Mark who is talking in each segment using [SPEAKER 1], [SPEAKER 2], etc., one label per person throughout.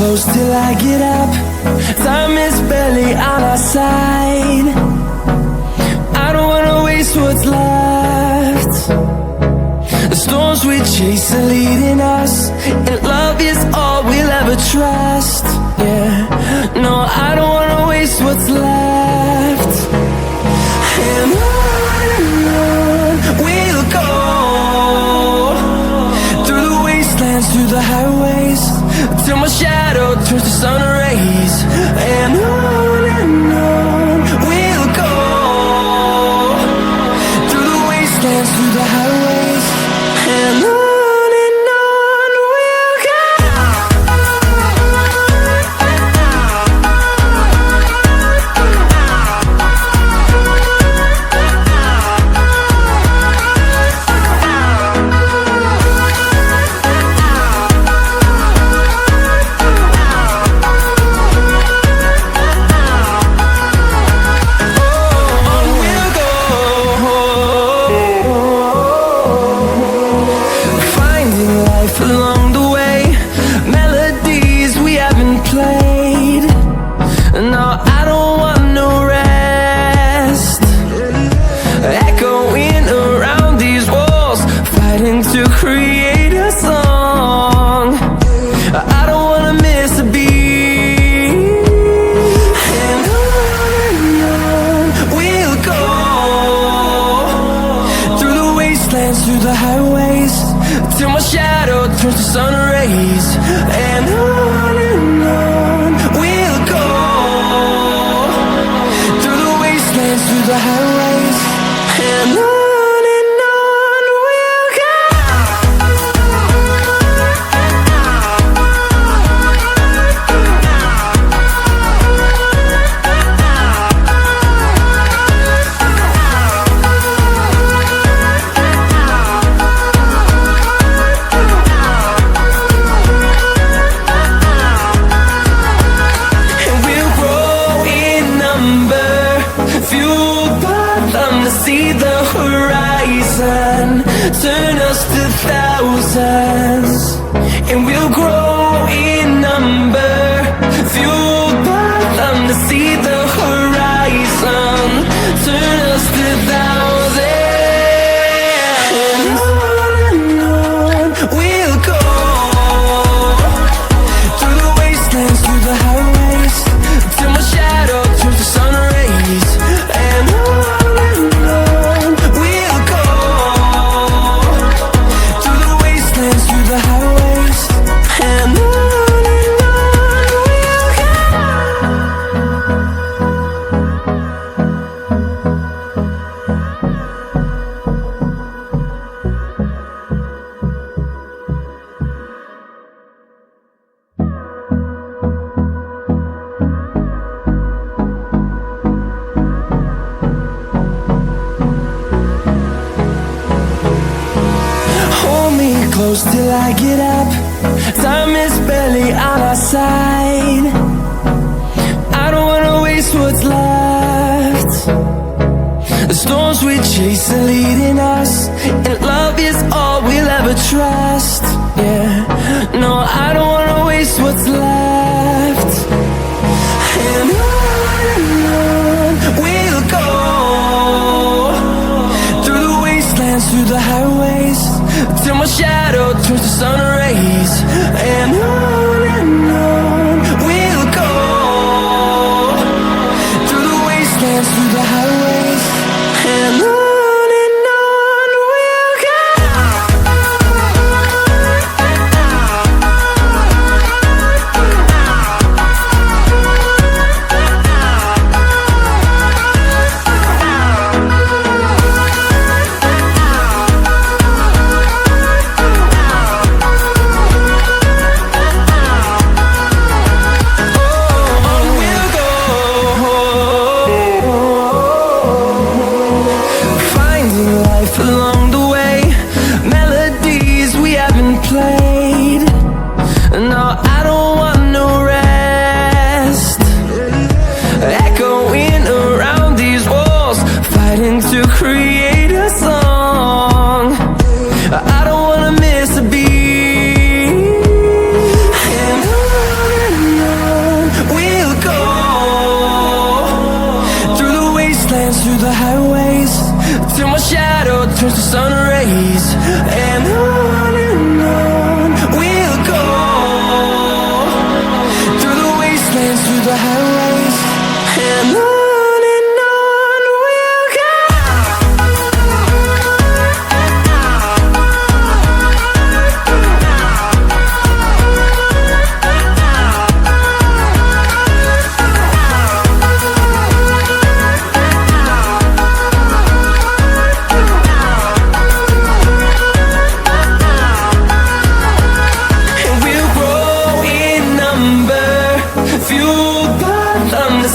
[SPEAKER 1] close till I get up. Time is barely on our side. I don't wanna waste what's left. The storms we chase are leading us, and love is all we'll ever trust. Yeah, no, I don't wanna waste what's left. And on we'll go, through the wastelands, through the highways, till my shadow turns to sun rays. And on we'll go, through the wastelands, through the highways, and on we'll go. Along the way, melodies we haven't played. No, I don't want no rest. Echoing around these walls, fighting to create a song. I don't wanna miss a beat. And on we'll go, through the wastelands, through the highways, till my shadow turns to sun rays. And on we'll go, through the wastelands, through the highways, and on we'll go. See the horizon, turn us to thousands, and we'll grow in number, fueled by them. To see the horizon, turn us to thousands, and on we'll go, through the wastelands, through the highways, till my shadow turns to sun rays. And close till I get up. Time is barely on our side. I don't wanna waste what's left. The storms we chase are leading us, and love is all we'll ever trust. Yeah, no, I don't wanna waste what's left. And on we'll go, through the wastelands, through the highways, till my shadow turns to sun rays. And on we'll go, through the wastelands, through the highways, and on we'll go. Along the way, melodies we haven't played. No, I don't want no rest. Echoing around these walls, fighting to create a song. I don't wanna miss a beat. And on till my shadow turns to sun rays. And on we'll go, through the wastelands, through the highways. And on we'll go.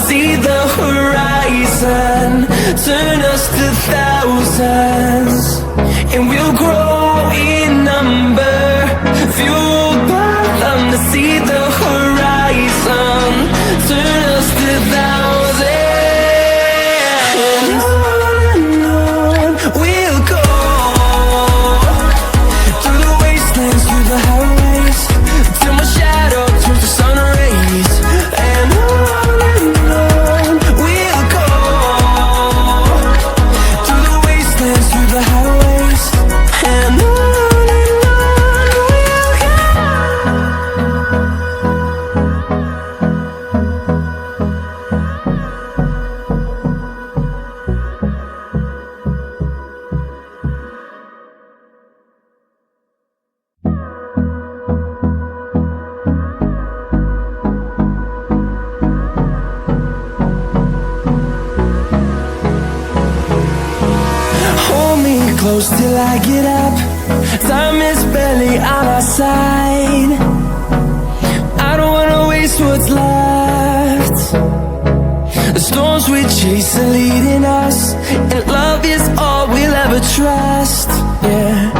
[SPEAKER 1] See the horizon, turn us to thousands, and we'll grow in number. Fueled by them to see the horizon, turn us to thousands. And on we'll go, through the wastelands, through the highways, till my shadow turns to sun rays. And close till I get up. Time is barely on our side. I don't wanna waste what's left. The storms we chase are leading us, and love is all we'll ever trust. Yeah,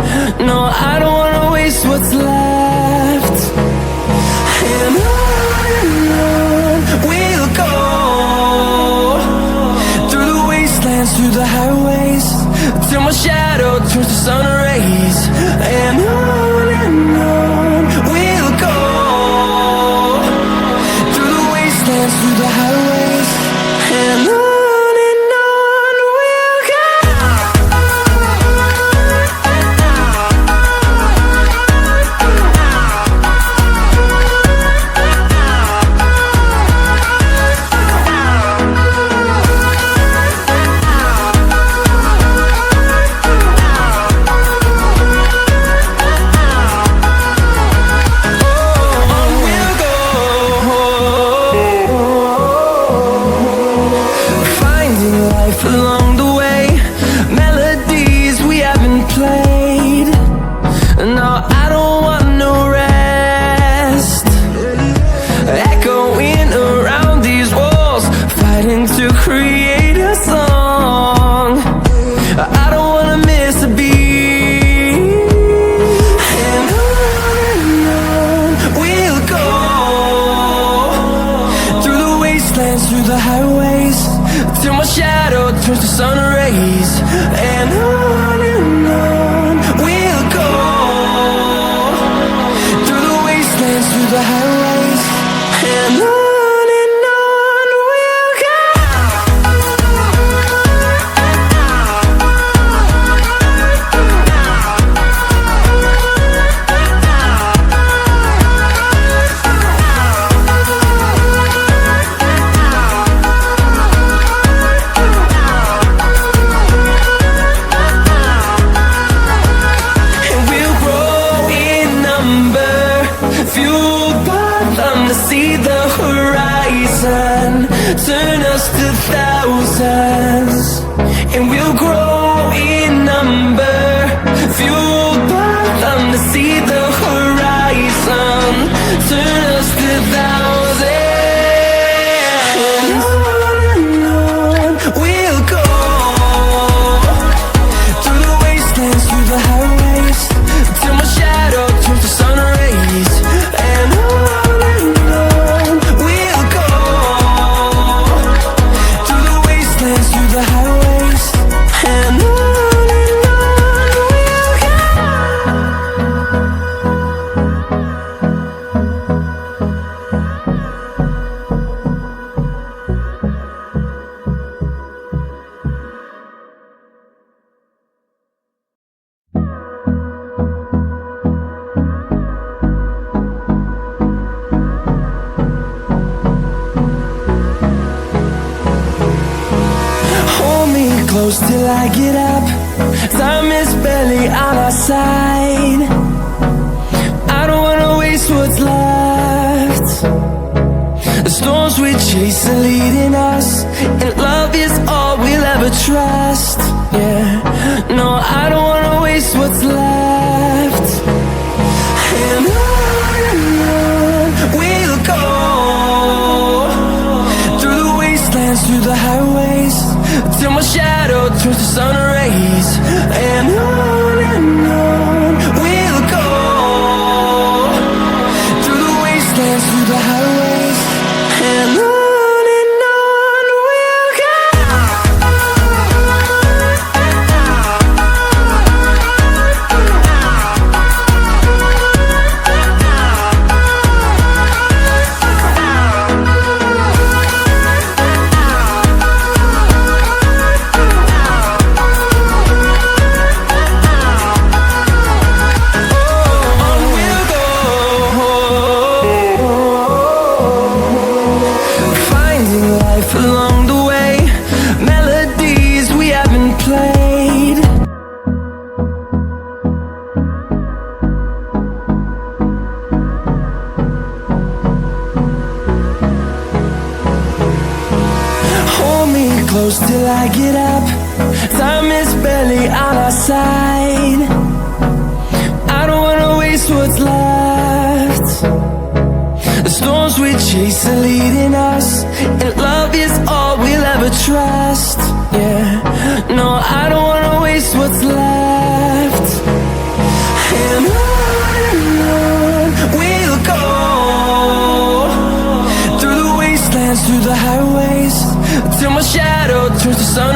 [SPEAKER 1] no, I don't wanna waste what's left. And on we'll go, through the wastelands, through the highways, till my shadow turns to sun rays. And on we'll go, through the wastelands, through the highways. And on we'll go. Along the way, melodies we haven't played. No, I don't want no rest. Echoing around these walls, fighting to create a song. I don't wanna miss a beat. And on we'll go, through the wastelands, through the highways, till my shadow turns to sun rays. And on we'll go, through the wastelands, through the highways. And on we'll go. See the horizon, turn us to thousands, and we'll grow in number. Fueled by them to see the horizon, turn us to thousands. And on we'll go, through the wastelands, through the highways, till my shadow turns to sun rays. And on we'll go, through the wastelands, close till I get up. Time is barely on our side. I don't wanna waste what's left. The storms we chase are leading us, and love is all we'll ever trust. Yeah, no, I don't wanna waste what's left. And on we'll go, through the wastelands, through the highways, till my shadow turns to sun rays. And on we'll go, through the wastelands, through the highways, and on we'll go. Along the way, melodies we haven't played. Hold me close till I get up. Time is barely on our side. I don't wanna waste what's left. The storms we chase are leading us, and love is all we'll ever trust. Yeah, no, I don't wanna waste what's left. And on we'll go, through the wastelands, through the highways, till my shadow turns to sun